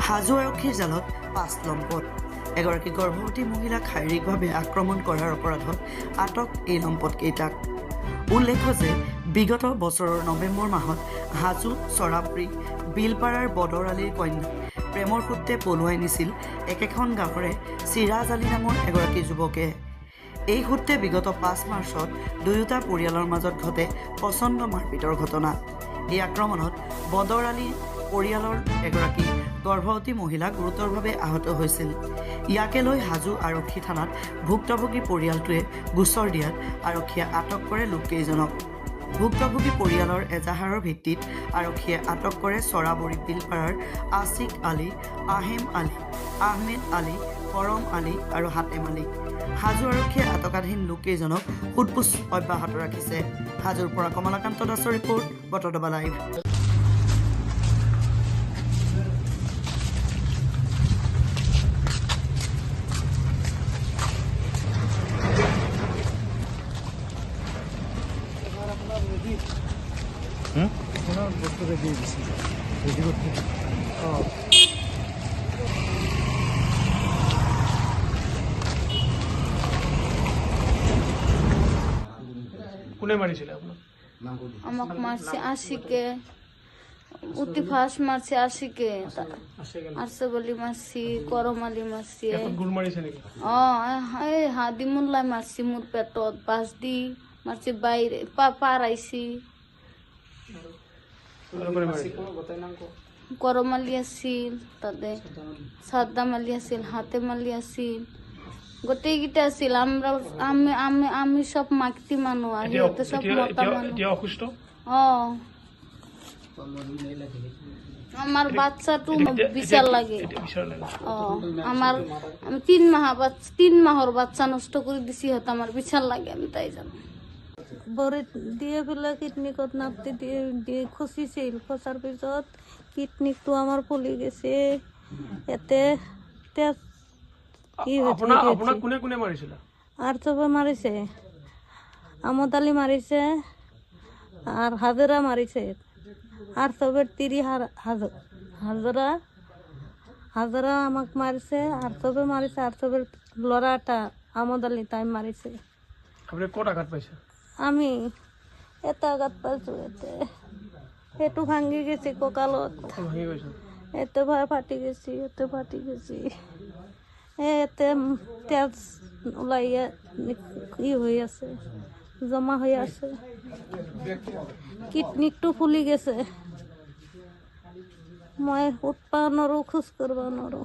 হাজো আৰক্ষীৰ জালত ৫ লম্পট এগৰাকী গৰ্ভৱতী মহিলাক শাৰীৰিকভাৱে আক্ৰমণ কৰাৰ অপৰাধত আটক এই লম্পটকেইটাক। উল্লেখ্য যে বিগত বছৰৰ নৱেম্বৰ মাহত হাজো চৰাবৰী বিলপাৰাৰ বদৰ আলীৰ কন্যাক প্ৰেমৰ সূত্ৰে পলুৱাই নিছিল একেখন গাঁৱৰে চিৰাজ আলী নামৰ এগৰাকী যুৱকে। এই সূত্ৰে বিগত ৫ মাৰ্চত দুয়োটা পৰিয়ালৰ মাজত ঘটে প্ৰচণ্ড মাৰপিটৰ ঘটনা। এই আক্ৰমণত বদৰ আলীৰ পৰিয়ালৰ এগৰাকী গৰ্ভৱতী মহিলা গুৰুতৰভাৱে আহত হৈছিল। ইয়াকে লৈ হাজো আৰক্ষী থানাত ভুক্তভোগী পৰিয়ালটোৱে গোচৰ দিয়াত আৰক্ষীয়ে আটক কৰে লোককেইজনক। ভুক্তভোগী পৰিয়ালৰ এজাহাৰৰ ভিত্তিত আৰক্ষীয়ে আটক কৰে চৰাবৰী বিলপাৰাৰ আছিক আলী, আহিম আলী, আহমেদ আলী, কৰম আলী আৰু হাতেম আলী। হাজো আৰক্ষীয়ে আটকাধীন লোককেইজনক সোধপোছ অব্যাহত ৰাখিছে। হাজোৰ পৰা কমলাকান্ত দাসৰ ৰিপৰ্ট, বটদ্ৰৱা লাইভ। কোনে মাৰিছিলে আপোনাক? আমাক মাৰছে আশিকে, উতি ফাঁস মাৰছে আশিকে, আৰশব আলী মাৰছি, কৰম আলী মাৰছি। এখন গুল মাৰিছে নেকি? এই হাদিমুল্লাহ মারছি মোর পেটত, বাস দি মারছি বাইরে পারাইছি। করম আলী আছিল, তাতে সাদ্দাম আলী আছিল, হাতেম আলী আছিল, গোটেইকেইটা আছিল। আমি সব মাইকী মানুহ আর সিহঁতে সব মতা মানুহ। এতিয়া অসুস্থ? আমার বাচ্চাটো বিচার লাগে। আমার আমি 3 মাহর বাচ্চা নষ্ট করে দিছি, হয়তো আমার বিচার লাগে, আমি তাই জানো। বরে দিয়ে পেলাই কিডনিকত নাপতি দিয়ে খচিছিল, খচাৰ পিছত কিডনিকটো আমাৰ ফুলি গেছে। ইয়াতে তেজ কি আপোনাক কোনে কোনে মাৰিছিলে? আৰ্চবে মাৰিছে, আমদ আলী মাৰিছে আর হাজরা মারিছে। আর্চবের 30 হাজরা আমাক মারিছে, আর্চবে মারিছে। আর্চবের লড়াটা আমদ আলী তাই মারিছে। আপুনি ক'ত আঘাত পাইছে? আমি এটা আঘাত পাইছো, এটো ভাঙি গেছি কঁকালত, ভাঙি গৈছে? এতে ফাটি গেছি, এতে ফাটি গেছি, এতে তেজ ওলাইয়া ই হয়ে আছে, জমা হয়ে আছে। কিডনিকটো ফুলি গেছে, মই উঠবা নৰো, খোজ কাঢ়বা নৰো।